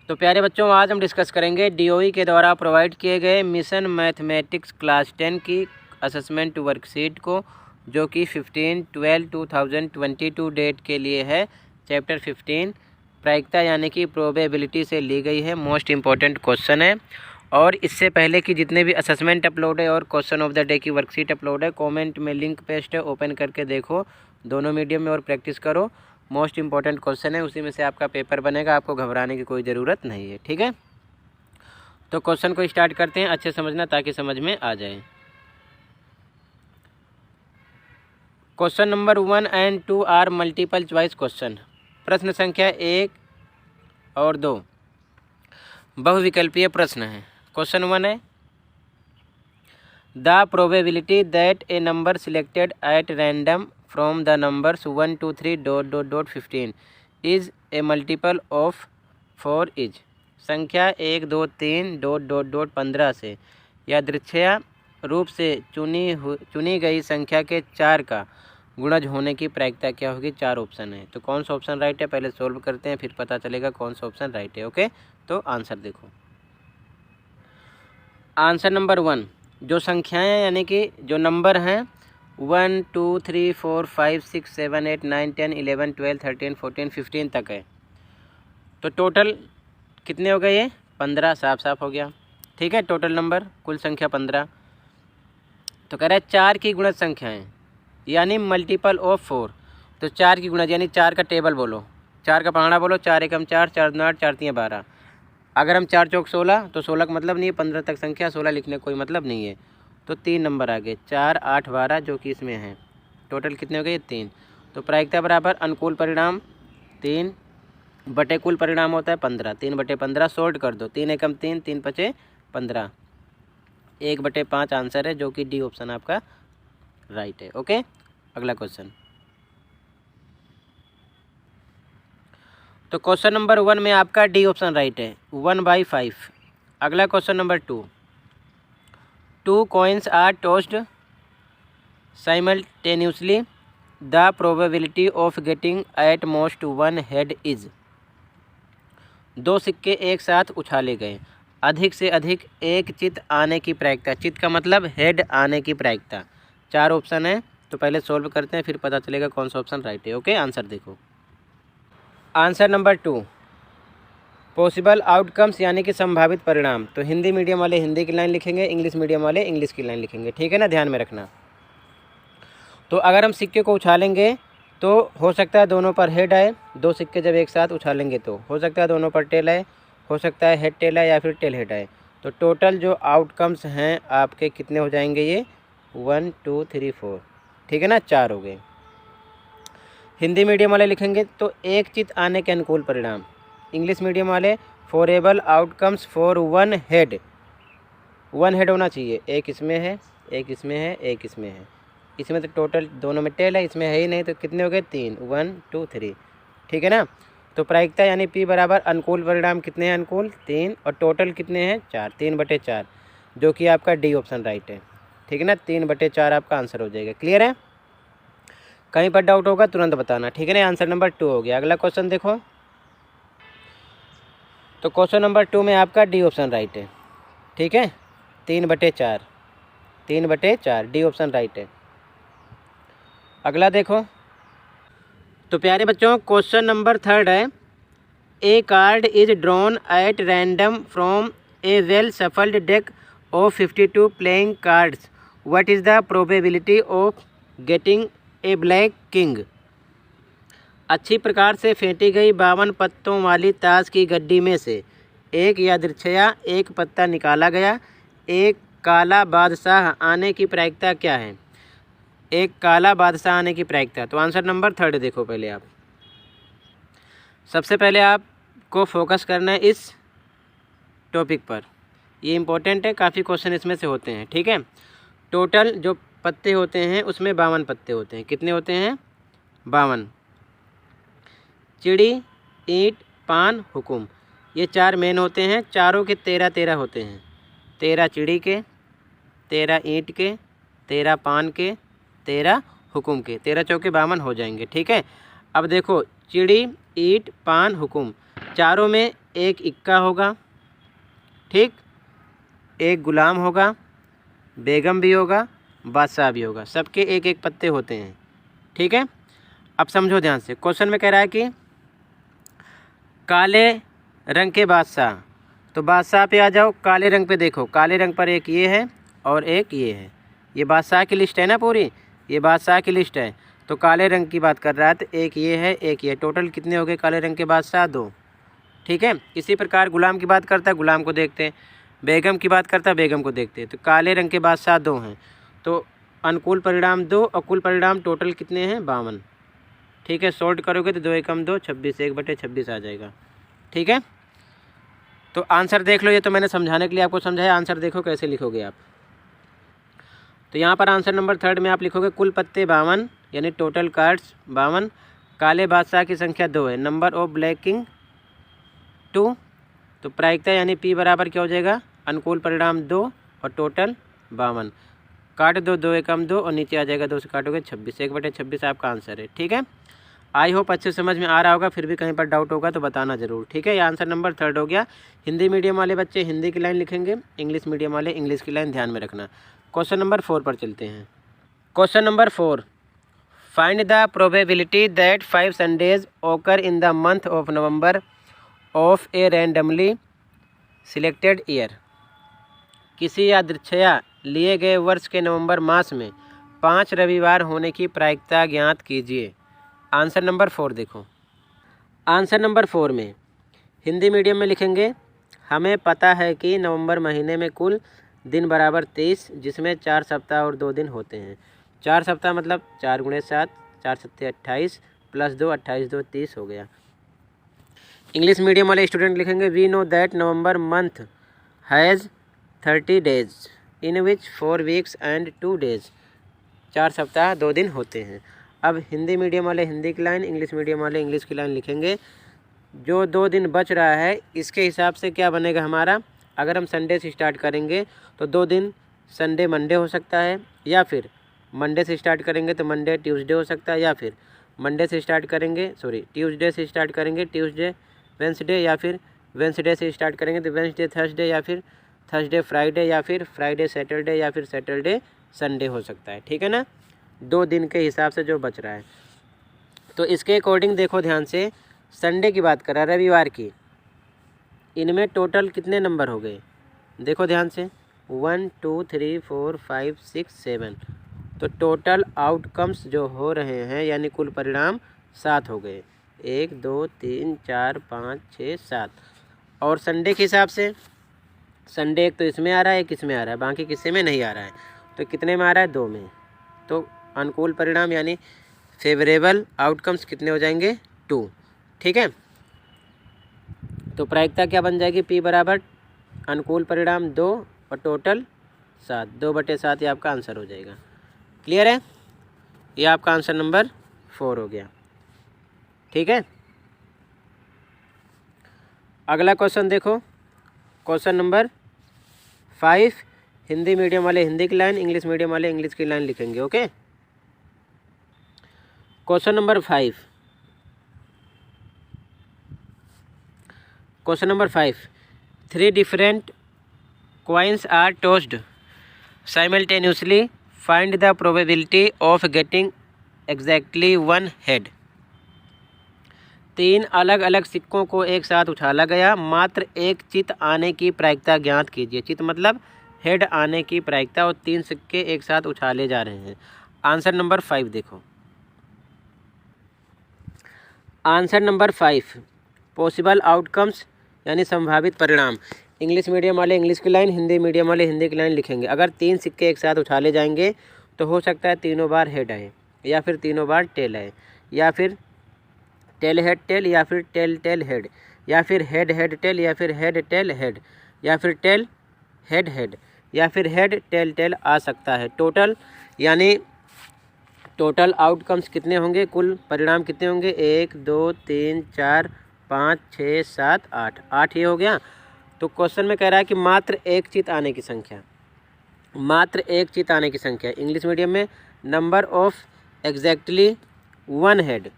तो प्यारे बच्चों, आज हम डिस्कस करेंगे डीओई के द्वारा प्रोवाइड किए गए मिशन मैथमेटिक्स क्लास 10 की असेसमेंट वर्कशीट को, जो कि 15/12/2022 डेट के लिए है। चैप्टर 15 प्रायिकता यानी कि प्रोबेबिलिटी से ली गई है। मोस्ट इम्पॉर्टेंट क्वेश्चन है। और इससे पहले कि जितने भी असेसमेंट अपलोड है और क्वेश्चन ऑफ द डे की वर्कशीट अपलोड है, कमेंट में लिंक पेस्ट है, ओपन करके देखो दोनों मीडियम में और प्रैक्टिस करो। मोस्ट इम्पॉर्टेंट क्वेश्चन है, उसी में से आपका पेपर बनेगा, आपको घबराने की कोई ज़रूरत नहीं है। ठीक है, तो क्वेश्चन को स्टार्ट करते हैं। अच्छे समझना ताकि समझ में आ जाए। Question number 1 and 2 are multiple choice question. प्रश्न संख्या 1 और 2 बहुविकल्पीय प्रश्न है। क्वेश्चन 1 है, the probability that A number selected eight random from the numbers 1 2 3 ... 15 is a multiple of 4 is. संख्या 1 2 3 ... 15 से यादृच्छिक रूप से चुनी गई संख्या के 4 का गुणज होने की प्रायिकता क्या होगी। 4 ऑप्शन है, तो कौन सा ऑप्शन राइट है पहले सोल्व करते हैं, फिर पता चलेगा कौन सा ऑप्शन राइट है। ओके, तो आंसर देखो। आंसर नंबर 1, जो संख्याएं यानी कि जो नंबर हैं 1 2 3 4 5 6 7 8 9 10 11 12 13 14 15 तक है, तो टोटल कितने हो गए ये 15। साफ साफ हो गया। ठीक है, टोटल नंबर कुल संख्या 15। तो कह रहा है 4 की गुणज संख्याएं यानी मल्टीपल ऑफ 4। तो 4 की गुणज यानी 4 का टेबल बोलो, 4 का पहाड़ा बोलो। 4 एकम 4, 4 दूना 8, 4 तियां 12। अगर हम 4 चौक 16, तो 16 का मतलब नहीं है 15 तक संख्या, 16 लिखने का कोई मतलब नहीं है। तो 3 नंबर आगे 4 8 12 जो कि इसमें है। टोटल कितने हो गए 3। तो प्रायिकता बराबर अनुकूल परिणाम 3 बटे कुल परिणाम होता है 15। 3 बटे 15 शॉर्ट कर दो, 3 एकम 3, 3 पचे 15, 1 बटे 5 आंसर है, जो कि डी ऑप्शन आपका राइट है। ओके, अगला क्वेश्चन। तो क्वेश्चन नंबर 1 में आपका डी ऑप्शन राइट है, 1/5। अगला question number 2, 2 coins are tossed simultaneously, the probability of getting at most 1 head is. 2 सिक्के एक साथ उछाले गए, अधिक से अधिक एक चित आने की प्रायिकता। चित का मतलब हेड आने की प्रायिकता। 4 ऑप्शन है, तो पहले सोल्व करते हैं, फिर पता चलेगा कौन सा ऑप्शन राइट है। ओके, आंसर देखो। आंसर नंबर 2, पॉसिबल आउटकम्स यानी कि संभावित परिणाम। तो हिंदी मीडियम वाले हिंदी की लाइन लिखेंगे, इंग्लिश मीडियम वाले इंग्लिश की लाइन लिखेंगे। ठीक है ना, ध्यान में रखना। तो अगर हम सिक्के को उछालेंगे तो हो सकता है दोनों पर हेड आए। 2 सिक्के जब एक साथ उछालेंगे तो हो सकता है दोनों पर टेल आए, हो सकता है हेड टेल आए या फिर टेल हेड आए। तो टोटल जो आउटकम्स हैं आपके कितने हो जाएंगे, ये 1 2 3 4। ठीक है ना, 4 हो गए। हिंदी मीडियम वाले लिखेंगे तो एक चित आने के अनुकूल परिणाम। इंग्लिश मीडियम वाले फॉरेबल आउटकम्स फॉर 1 हेड। 1 हेड होना चाहिए, एक इसमें है, एक इसमें है, एक इसमें है। इसमें तो टोटल दोनों में टेल है, इसमें है ही नहीं, तो कितने हो गए 3, 1 2 3। ठीक है ना, तो प्रायिकता यानी P बराबर अनुकूल परिणाम कितने हैं, अनुकूल 3, और टोटल कितने हैं 4, 3 बटे 4, जो कि आपका डी ऑप्शन राइट है। ठीक है ना, 3 बटे 4 आपका आंसर हो जाएगा। क्लियर है, कहीं पर डाउट होगा तुरंत बताना। ठीक है ना, आंसर नंबर 2 हो गया। अगला क्वेश्चन देखो। तो क्वेश्चन नंबर 2 में आपका डी ऑप्शन राइट है। ठीक है, 3 बटे 4, 3 बटे 4 डी ऑप्शन राइट है। अगला देखो। तो प्यारे बच्चों, क्वेश्चन नंबर 3 है, a card is drawn at random from a well shuffled deck of 52 playing cards, what is the probability of getting a black king. अच्छी प्रकार से फेंटी गई 52 पत्तों वाली ताश की गड्डी में से एक यादृच्छिक एक पत्ता निकाला गया। एक काला बादशाह आने की प्रायिकता क्या है। एक काला बादशाह आने की प्रायिकता। तो आंसर नंबर 3 देखो। पहले आप सबसे पहले आपको फोकस करना है इस टॉपिक पर, ये इम्पोर्टेंट है, काफ़ी क्वेश्चन इसमें से होते हैं। ठीक है, टोटल जो पत्ते होते हैं उसमें 52 पत्ते होते हैं। कितने होते हैं 52। चिड़ी, ईंट, पान, हुकुम, ये 4 मेन होते हैं। चारों के 13 13 होते हैं। 13 चिड़ी के, 13 ईंट के, 13 पान के, 13 हुकुम के, 13 चौके 52 हो जाएंगे। ठीक है, अब देखो चिड़ी, ईंट, पान, हुकुम, चारों में एक इक्का होगा, ठीक, एक गुलाम होगा, बेगम भी होगा, बादशाह भी होगा, सबके एक एक पत्ते होते हैं, ठीक है। अब समझो ध्यान से, क्वेश्चन में कह रहा है कि काले रंग के बादशाह, तो बादशाह पे आ जाओ, काले रंग पे देखो, काले रंग पर एक ये है और एक ये है, ये बादशाह की लिस्ट है ना पूरी, ये बादशाह की लिस्ट है। तो काले रंग की बात कर रहा है तो एक ये है, एक ये, टोटल कितने हो गए काले रंग के बादशाह? 2, ठीक है। इसी प्रकार गुलाम की बात करता है, गुलाम को देखते हैं, बेगम की बात करता है, बेगम को देखते हैं। तो काले रंग के बादशाह 2 हैं, तो अनुकूल परिणाम 2 और कुल परिणाम टोटल कितने हैं? 52, ठीक है। सॉल्ट करोगे तो 2 एकम 2, 26, 1/26 आ जाएगा, ठीक है। तो आंसर देख लो, ये तो मैंने समझाने के लिए आपको समझाया, आंसर देखो कैसे लिखोगे आप। तो यहाँ पर आंसर नंबर 3 में आप लिखोगे कुल पत्ते 52, यानी टोटल कार्ड्स 52, काले बादशाह की संख्या 2 है, नंबर ऑफ ब्लैक किंग 2, तो प्रायिकता यानी P बराबर क्या हो जाएगा? अनुकूल परिणाम 2 और टोटल 52, काट दो, 2 एकम 2 और नीचे आ जाएगा 2 से काटोगे 26, 1/26 आपका आंसर है, ठीक है। आई होप अच्छे समझ में आ रहा होगा, फिर भी कहीं पर डाउट होगा तो बताना ज़रूर, ठीक है। ये आंसर नंबर 3 हो गया। हिंदी मीडियम वाले बच्चे हिंदी की लाइन लिखेंगे, इंग्लिश मीडियम वाले इंग्लिश की लाइन ध्यान में रखना। क्वेश्चन नंबर 4 पर चलते हैं। Question number 4, find the probability that 5 Sundays occur in the month of November of a randomly selected year. किसी यादृच्छया लिए गए वर्ष के नवंबर मास में 5 रविवार होने की प्रायिकता ज्ञात कीजिए। आंसर नंबर 4 देखो। आंसर नंबर 4 में हिंदी मीडियम में लिखेंगे, हमें पता है कि नवंबर महीने में कुल दिन बराबर 23, जिसमें 4 सप्ताह और 2 दिन होते हैं। 4 सप्ताह मतलब 4 × 7, 4 × 7 28 + 2, 28 2 30 हो गया। इंग्लिश मीडियम वाले स्टूडेंट लिखेंगे, we know that November month has 30 days in which 4 weeks and 2 days. 4 सप्ताह 2 दिन होते हैं। अब हिंदी मीडियम वाले हिंदी की लाइन, इंग्लिश मीडियम वाले इंग्लिश की लाइन लिखेंगे। जो 2 दिन बच रहा है इसके हिसाब से क्या बनेगा हमारा? अगर हम संडे से स्टार्ट करेंगे तो 2 दिन संडे मंडे हो सकता है, या फिर मंडे से स्टार्ट करेंगे तो मंडे ट्यूसडे हो सकता है, या फिर मंडे से स्टार्ट करेंगे ट्यूसडे से स्टार्ट करेंगे ट्यूसडे वेंसडे, या फिर वेंसडे से स्टार्ट करेंगे तो वेंसडे थर्सडे, या फिर थर्सडे फ्राइडे, या फिर फ्राइडे सैटरडे, या फिर सैटरडे संडे हो सकता है, ठीक है ना। 2 दिन के हिसाब से जो बच रहा है, तो इसके अकॉर्डिंग देखो ध्यान से, संडे की बात कर रहा है, रविवार की, इनमें टोटल कितने नंबर हो गए? देखो ध्यान से, 1 2 3 4 5 6 7, तो टोटल आउटकम्स जो हो रहे हैं यानी कुल परिणाम 7 हो गए। 1 2 3 4 5 6 7। और संडे के हिसाब से, संडे एक तो इसमें आ रहा है, एक इसमें आ रहा है, बाकी किसी में नहीं आ रहा है, तो कितने में आ रहा है? 2 में। तो अनुकूल परिणाम यानी फेवरेबल आउटकम्स कितने हो जाएंगे? 2, ठीक है। तो प्रायिकता क्या बन जाएगी? P बराबर अनुकूल परिणाम 2 और टोटल 7, 2/7 ये आपका आंसर हो जाएगा। क्लियर है? ये आपका आंसर नंबर 4 हो गया, ठीक है। अगला क्वेश्चन देखो, क्वेश्चन नंबर 5, हिंदी मीडियम वाले हिंदी की लाइन, इंग्लिश मीडियम वाले इंग्लिश की लाइन लिखेंगे, okay. Question number 5, question number 5, 3 different coins are tossed simultaneously, find the probability of getting exactly 1 head। 3 अलग अलग सिक्कों को एक साथ उछाला गया, मात्र एक चित आने की प्रायिकता ज्ञात कीजिए। चित मतलब हेड आने की प्रायिकता, और 3 सिक्के एक साथ उछाले जा रहे हैं। आंसर नंबर 5 देखो। आंसर नंबर 5, पॉसिबल आउटकम्स यानी संभावित परिणाम। इंग्लिश मीडियम वाले इंग्लिश की लाइन, हिंदी मीडियम वाले हिंदी की लाइन लिखेंगे। अगर 3 सिक्के एक साथ उछाले जाएंगे तो हो सकता है तीनों बार हेड आए, या फिर तीनों बार टेल आए, या फिर टेल हेड टेल, या फिर टेल टेल हेड, या फिर हेड हेड टेल, या फिर हेड टेल हेड, या फिर टेल हेड हेड, या फिर हेड टेल टेल आ सकता है। टोटल यानी टोटल आउटकम्स कितने होंगे? कुल परिणाम कितने होंगे? 1 2 3 4 5 6 7 8, 8 ये हो गया। तो क्वेश्चन में कह रहा है कि मात्र एक चित आने की संख्या, मात्र एक चित आने की संख्या। इंग्लिश मीडियम में नंबर ऑफ एग्जैक्टली 1 हेड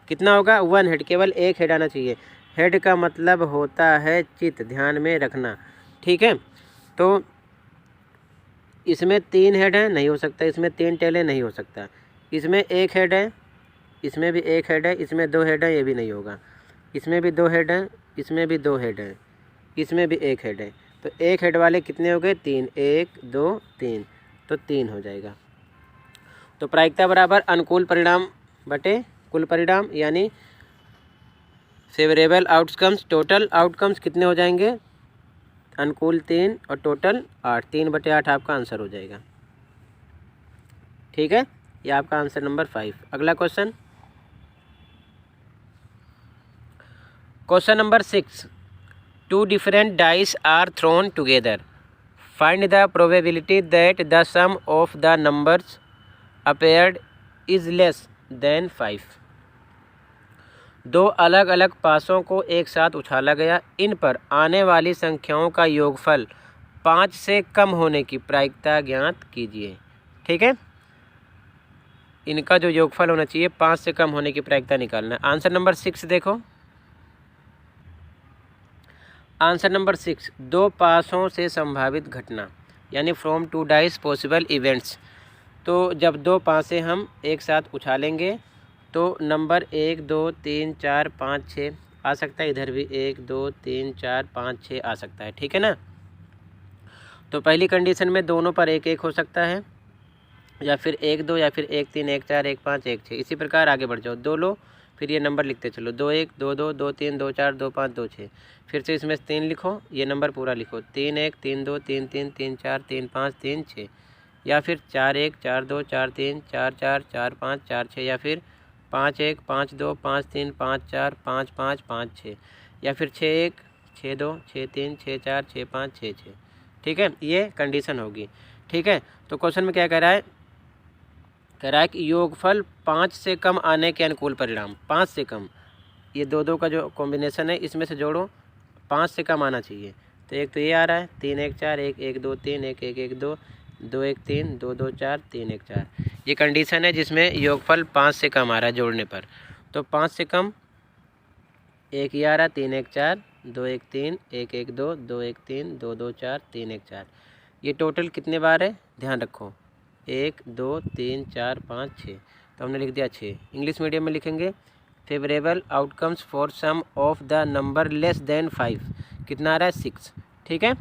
कितना होगा? 1 हेड, केवल एक हेड आना चाहिए। हेड का मतलब होता है चित, ध्यान में रखना। ठीक है, तो इसमें 3 हेड है, नहीं हो सकता। इसमें 3 टेल है, नहीं हो सकता। इसमें 1 हेड है, इसमें भी 1 हेड है। इसमें 2 हेड है, ये भी नहीं होगा। इसमें भी 2 हेड है, इसमें भी 2 हेड है, इसमें भी 1 हेड है। तो 1 हेड वाले कितने हो गए? 3। 1 2 3, तो 3 हो जाएगा। तो प्रायिकता बराबर अनुकूल परिणाम बटे कुल परिणाम, यानी फेवरेबल आउटकम्स। टोटल आउटकम्स कितने हो जाएंगे? अनुकूल 3 और टोटल 8। 3/8 आपका आंसर हो जाएगा। ठीक है, ये आपका आंसर नंबर 5। अगला question, question number 6। 2 different dice are thrown together. Find the probability that the sum of the numbers appeared is less than 5. 2 अलग अलग पासों को एक साथ उछाला गया। इन पर आने वाली संख्याओं का योगफल 5 से कम होने की प्रायिकता ज्ञात कीजिए। ठीक है, इनका जो योगफल होना चाहिए 5 से कम होने की प्रायिकता निकालना है। आंसर नंबर 6 देखो। आंसर नंबर 6, 2 पासों से संभावित घटना, यानी फ्रॉम 2 डाइस पॉसिबल इवेंट्स। तो जब 2 पासे हम एक साथ उछालेंगे तो नंबर 1 2 3 4 5 6 आ सकता है। इधर भी 1 2 3 4 5 6 आ सकता है। ठीक है ना। तो पहली कंडीशन में दोनों पर 1 1 हो सकता है, या फिर 1 2, या फिर 1 3 1 4 1 5 1 6। इसी प्रकार आगे बढ़ जाओ। 2 लो, फिर ये नंबर लिखते चलो। 2 1 2 2 2 3 2 4 2 5 2 6। फिर से इसमें 3 लिखो, ये नंबर पूरा लिखो। 3 1 3 2 3 3 3 4 3 5 3 6, या फिर 4 1 4 2 4 3 4 4 4 5 4 6, या फिर 5 1 5 2 5 3 5 4 5 5 5 6, या फिर 6 1 6 2 6 3 6 4 6 5 6 6। ठीक है, ये कंडीशन होगी। ठीक है, तो क्वेश्चन में क्या कह रहा है? कह रहा है कि योगफल 5 से कम आने के अनुकूल परिणाम। 5 से कम, ये 2 2 का जो कॉम्बिनेशन है इसमें से जोड़ो, 5 से कम आना चाहिए। तो एक तो ये आ रहा है 3 1 4 1 1 2 3 1 1 1 2 2 1 3 2 2 4 3 1 4। ये कंडीशन है जिसमें योगफल 5 से कम आ रहा है जोड़ने पर। तो 5 से कम एक ये आ रहा है 3 1 4 2 1 3 1 1 2 2 1 3 2 2 4 3 1 4। ये टोटल कितने बार है? ध्यान रखो, 1 2 3 4 5 6। तो हमने लिख दिया 6। इंग्लिश मीडियम में लिखेंगे favourable outcomes for sum of the number less than 5। कितना आ रहा है? 6। ठीक है,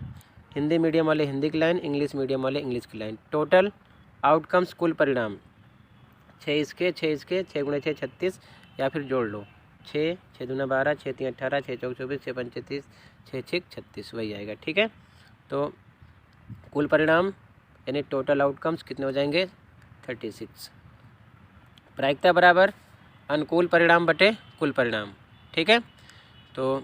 हिंदी मीडियम वाले हिंदी की लाइन, इंग्लिश मीडियम वाले इंग्लिश की लाइन। टोटल आउटकम्स कुल परिणाम 6 इसके 6 इसके 6 गुणे 6 36, या फिर जोड़ लो 6 6 दूना 12 6 3 18 6 चौक 24 6 5 33 6 6 36, वही आएगा। ठीक है, तो कुल परिणाम यानी टोटल आउटकम्स कितने हो जाएंगे? 36। प्रायिकता बराबर अनुकूल परिणाम बटे कुल परिणाम। ठीक है, तो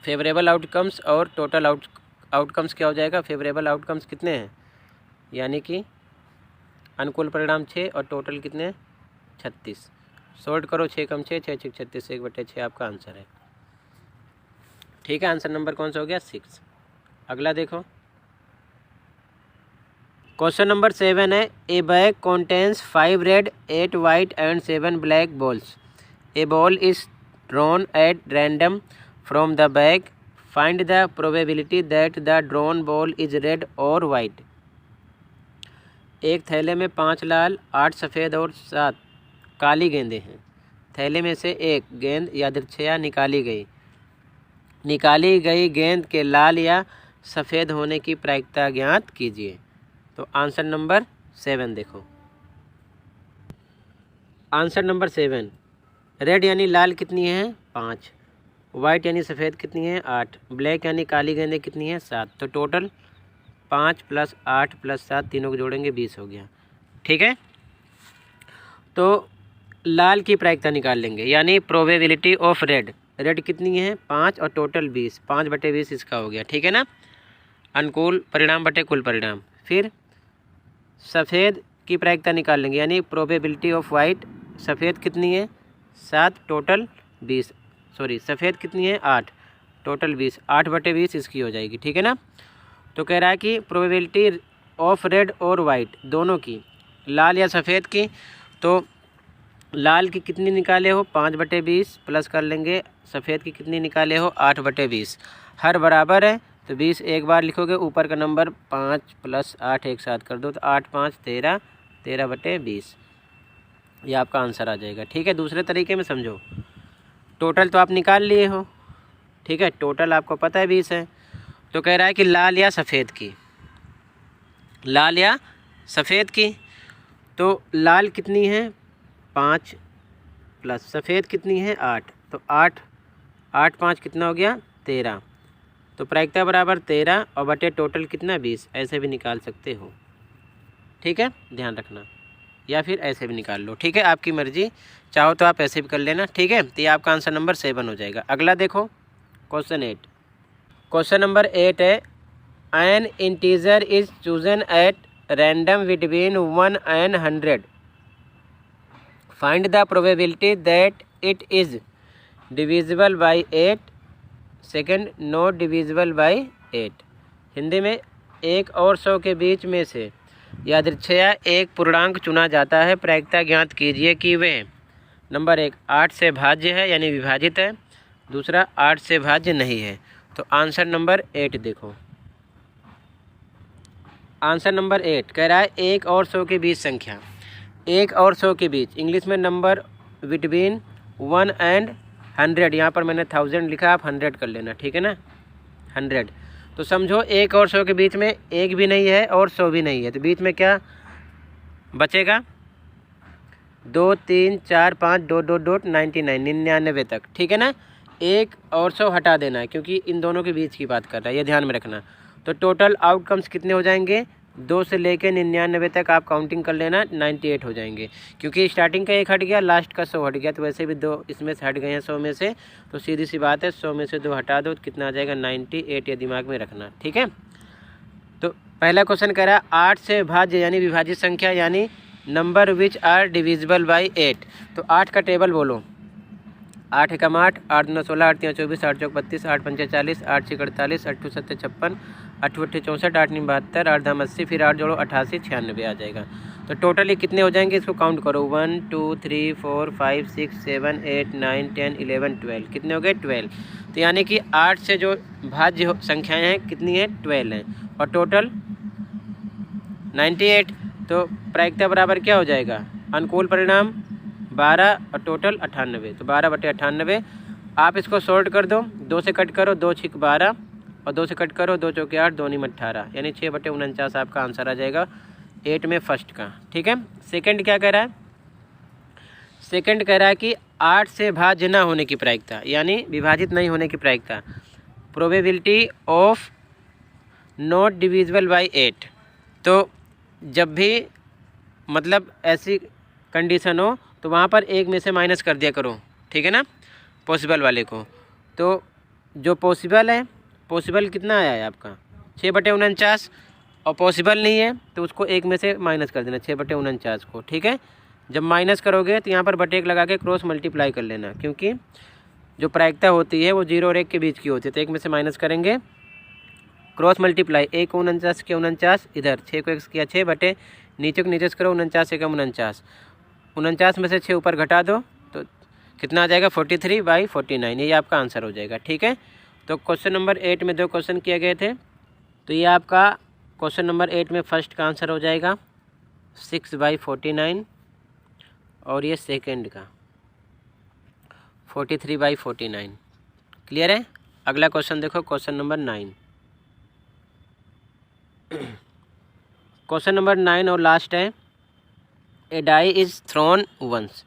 फेवरेबल आउटकम्स और टोटल आउटकम्स क्या हो जाएगा? फेवरेबल आउटकम्स कितने हैं, यानी कि अनुकूल परिणाम 6 और टोटल कितने? 36। सॉल्ट करो, 6 कम 6 6 6 36, 1/6 आपका आंसर है। ठीक है, आंसर नंबर कौन सा हो गया? 6। अगला देखो, क्वेश्चन नंबर 7 है ए bag contains 5 red 8 white and 7 black balls. A ball is drawn at random from the bag. Find the probability that the drawn ball is red और वाइट। एक थैले में 5 लाल 8 सफ़ेद और 7 काली गेंदें हैं। थैले में से एक गेंद यादृच्छया निकाली गई गेंद के लाल या सफ़ेद होने की प्रायिकता ज्ञात कीजिए। तो आंसर नंबर 7 देखो। आंसर नंबर 7, रेड यानी लाल कितनी है? 5। वाइट यानी सफ़ेद कितनी है? 8। ब्लैक यानी काली गेंदें कितनी है? 7। तो टोटल 5 + 8 + 7 तीनों को जोड़ेंगे 20 हो गया। ठीक है, तो लाल की प्रायिकता निकाल लेंगे, यानी प्रोबेबिलिटी ऑफ रेड। रेड कितनी है? 5 और टोटल 20। 5/20 इसका हो गया। ठीक है ना। अनुकूल परिणाम बटे कुल परिणाम। फिर सफ़ेद की प्रायिकता निकाल लेंगे, यानी प्रोबेबिलिटी ऑफ वाइट। सफ़ेद कितनी है? 7, टोटल 20। सॉरी, सफ़ेद कितनी है? 8, टोटल 20। 8/20 इसकी हो जाएगी। ठीक है ना। तो कह रहा है कि प्रोबेबिलिटी ऑफ रेड और वाइट दोनों की, लाल या सफ़ेद की। तो लाल की कितनी निकाले हो 5/20 प्लस कर लेंगे सफ़ेद की कितनी निकाले हो 8/20। हर बराबर है तो 20 एक बार लिखोगे, ऊपर का नंबर 5 + 8 एक साथ कर दो तो 8 × 5 = 13, 13/20 ये आपका आंसर आ जाएगा। ठीक है, दूसरे तरीके में समझो। टोटल तो आप निकाल लिए हो, ठीक है, टोटल आपको पता है 20 है। तो कह रहा है कि लाल या सफ़ेद की, लाल या सफ़ेद की। तो लाल कितनी है 5 प्लस सफ़ेद कितनी है 8, तो 8 8 5 कितना हो गया 13। तो प्रायिकता बराबर 13 और बटे टोटल कितना 20, ऐसे भी निकाल सकते हो। ठीक है, ध्यान रखना, या फिर ऐसे भी निकाल लो। ठीक है, आपकी मर्जी, चाहो तो आप ऐसे भी कर लेना। ठीक है, तो ये आपका आंसर नंबर 7 हो जाएगा। अगला देखो क्वेश्चन 8। क्वेश्चन नंबर 8 है N integer is chosen at random between 1 and 100। Find the probability that it is divisible by 8, second not divisible by 8। Hindi में 1 और 100 के बीच में से यादृच्छया एक पूर्णांक चुना जाता है। प्रायिकता ज्ञात कीजिए कि वे नंबर 1 8 से भाज्य है यानी विभाजित है, दूसरा 8 से भाज्य नहीं है। तो आंसर नंबर 8 देखो, आंसर नंबर 8 कह रहा है 1 और 100 के बीच संख्या, 1 और 100 के बीच, इंग्लिश में नंबर बिटवीन 1 and 100, यहाँ पर मैंने 1000 लिखा, आप 100 कर लेना। ठीक है ना, 100। तो समझो 1 और 100 के बीच में 1 भी नहीं है और 100 भी नहीं है, तो बीच में क्या बचेगा 2 3 4 5 .99 तक। ठीक है ना, 1 और 100 हटा देना है क्योंकि इन दोनों के बीच की बात कर रहा है, ये ध्यान में रखना। तो टोटल आउटकम्स कितने हो जाएंगे 2 से लेकर 99 तक आप काउंटिंग कर लेना, 98 हो जाएंगे क्योंकि स्टार्टिंग का 1 हट गया, लास्ट का 100 हट गया, तो वैसे भी 2 इसमें से हट गए हैं 100 में से, तो सीधी सी बात है 100 में से 2 हटा दो तो कितना आ जाएगा 98, ये दिमाग में रखना। ठीक है, तो पहला क्वेश्चन कह रहा है 8 से भाज्य यानी विभाजित संख्या यानी number which are divisible by 8। तो 8 का टेबल बोलो, 8 एकम 8, 8 9 16, 8 3 24, 8 चौक 32, 8 पंचे 40, 8 छः 48, 8 7 56, 8 8 64, 8 9 72, 8 10 80, फिर 8 जोड़ो 88 96 आ जाएगा। तो टोटल ये कितने हो जाएंगे इसको काउंट करो, 1 2 3 4 5 6 7 8 9 10 11 12, कितने हो गए 12। तो यानी कि 8 से जो भाज्य संख्याएं हैं कितनी है 12 हैं और टोटल 98। तो प्रायिकता बराबर क्या हो जाएगा, अनुकूल परिणाम 12 और टोटल 98, तो 12/98। आप इसको सॉर्ट कर दो, 2 से कट करो, 2 6 12 और 2 से कट करो, 2 चौके 8, 2 9 18, यानी 6/49 आपका आंसर आ जाएगा 8 में फर्स्ट का। ठीक है, सेकंड क्या कह रहा है, सेकंड कह रहा है कि 8 से भाज्य ना होने की प्रायिकता यानी विभाजित नहीं होने की प्रायिकता, probability of not divisible by 8। तो जब भी मतलब ऐसी कंडीशन हो तो वहाँ पर 1 में से माइनस कर दिया करो। ठीक है ना, पॉसिबल वाले को। तो जो पॉसिबल है, पॉसिबल कितना आया है आपका 6/49 और पॉसिबल नहीं है तो उसको 1 में से माइनस कर देना 6/49 को। ठीक है, जब माइनस करोगे तो यहाँ पर बटे 1 लगा के क्रॉस मल्टीप्लाई कर लेना क्योंकि जो प्रायिकता होती है वो 0 और 1 के बीच की होती है, तो 1 में से माइनस करेंगे क्रॉस मल्टीप्लाई, 1 को 49 के 49 इधर, 6 को 1 किया 6 बटे नीचे को नीचे से करो 49 से 49, 49 में से 6 ऊपर घटा दो तो कितना आ जाएगा 43/49, ये आपका आंसर हो जाएगा। ठीक है, तो क्वेश्चन नंबर 8 में 2 क्वेश्चन किए गए थे, तो ये आपका क्वेश्चन नंबर 8 में फर्स्ट का आंसर हो जाएगा 6/49 और ये सेकेंड का 43/49। क्लियर है। अगला क्वेश्चन देखो, क्वेश्चन नंबर 9। क्वेश्चन नंबर 9 और लास्ट है, a die is thrown once,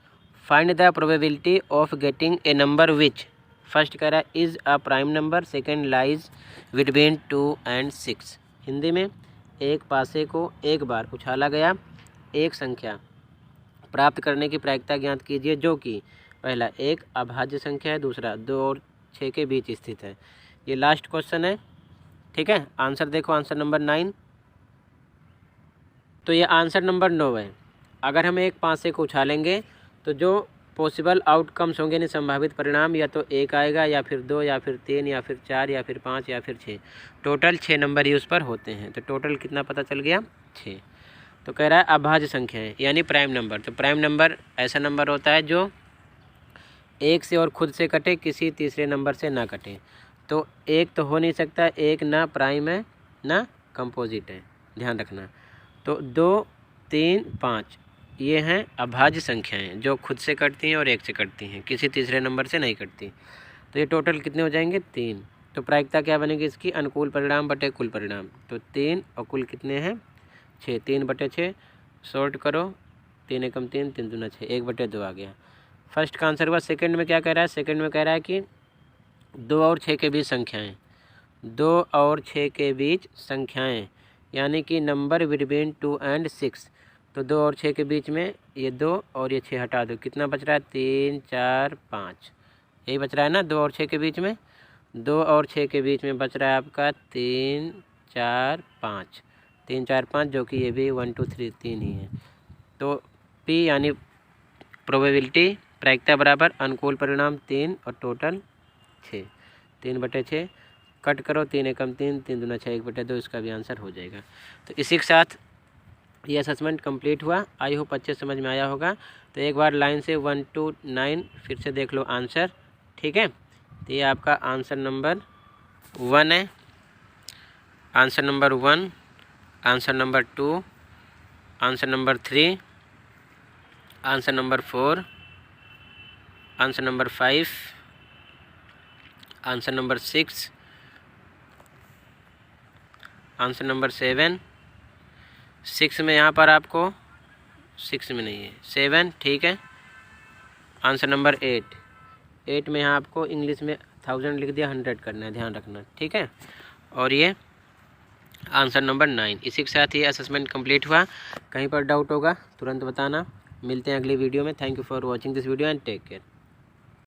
find the probability of getting a number which, first कह रहा है is a prime number, second lies between 2 and 6। Hindi में एक पासे को एक बार उछाला गया एक संख्या प्राप्त करने की प्रायिकता ज्ञात कीजिए जो कि पहला एक अभाज्य संख्या है, दूसरा 2 और 6 के बीच स्थित है। ये लास्ट क्वेश्चन है। ठीक है, आंसर देखो, आंसर नंबर 9। तो ये आंसर नंबर 9 है। अगर हम एक पासे को उछालेंगे तो जो पॉसिबल आउटकम्स होंगे यानी संभावित परिणाम या तो 1 आएगा या फिर 2 या फिर 3 या फिर 4 या फिर 5 या फिर 6, टोटल 6 नंबर ही उस पर होते हैं। तो टोटल कितना पता चल गया 6। तो कह रहा है अभाज्य संख्या है यानी प्राइम नंबर। तो प्राइम नंबर ऐसा नंबर होता है जो एक से और खुद से कटे, किसी तीसरे नंबर से ना कटे। तो एक तो हो नहीं सकता, एक ना प्राइम है ना कंपोजिट है, ध्यान रखना। तो 2, 3, 5 ये हैं अभाज्य संख्याएं जो खुद से कटती हैं और एक से कटती हैं, किसी तीसरे नंबर से नहीं कटती। तो ये टोटल कितने हो जाएंगे? 3। तो प्रायिकता क्या बनेगी इसकी? अनुकूल परिणाम बटे कुल परिणाम। तो 3 और कुल कितने हैं? 6। 3/6 शॉर्ट करो, 3 एकम 3, 3 दूना 6, 1/2 आ गया। फर्स्ट का आंसर हुआ। सेकंड में क्या कह रहा है? सेकंड में कह रहा है कि 2 और 6 के बीच संख्याएं, 2 और 6 के बीच संख्याएं यानी कि नंबर बिटवीन 2 and 6। तो 2 और 6 के बीच में ये 2 और ये 6 हटा दो, कितना बच रहा है? 3, 4, 5 यही बच रहा है ना 2 और 6 के बीच में। 2 और 6 के बीच में बच रहा है आपका 3, 4, 5, 3, 4, 5 जो कि ये भी 1, 2, 3 3 ही है। तो P यानी प्रोबेबिलिटी प्रायिकता बराबर अनुकूल परिणाम 3 और टोटल 6। 3/6 कट करो, 3 एकम 3, 3 दूना 6, 1/2 इसका भी आंसर हो जाएगा। तो इसी के साथ ये असेसमेंट कंप्लीट हुआ। आई होप अच्छे समझ में आया होगा। तो एक बार लाइन से 1 to 9 फिर से देख लो आंसर, ठीक है। तो ये आपका आंसर नंबर 1 है, answer number 1, answer number 2, answer number 3, answer number 4, answer number 5, answer number 6, answer number 7, 6 में यहाँ पर आपको 6 में नहीं है 7, ठीक है। आंसर नंबर 8 में यहाँ आपको इंग्लिश में 1000 लिख दिया, 100 करना है, ध्यान रखना, ठीक है। और ये आंसर नंबर 9। इसी के साथ ये असेसमेंट कंप्लीट हुआ। कहीं पर डाउट होगा तुरंत बताना। मिलते हैं अगली वीडियो में। Thank you for watching this video and take care.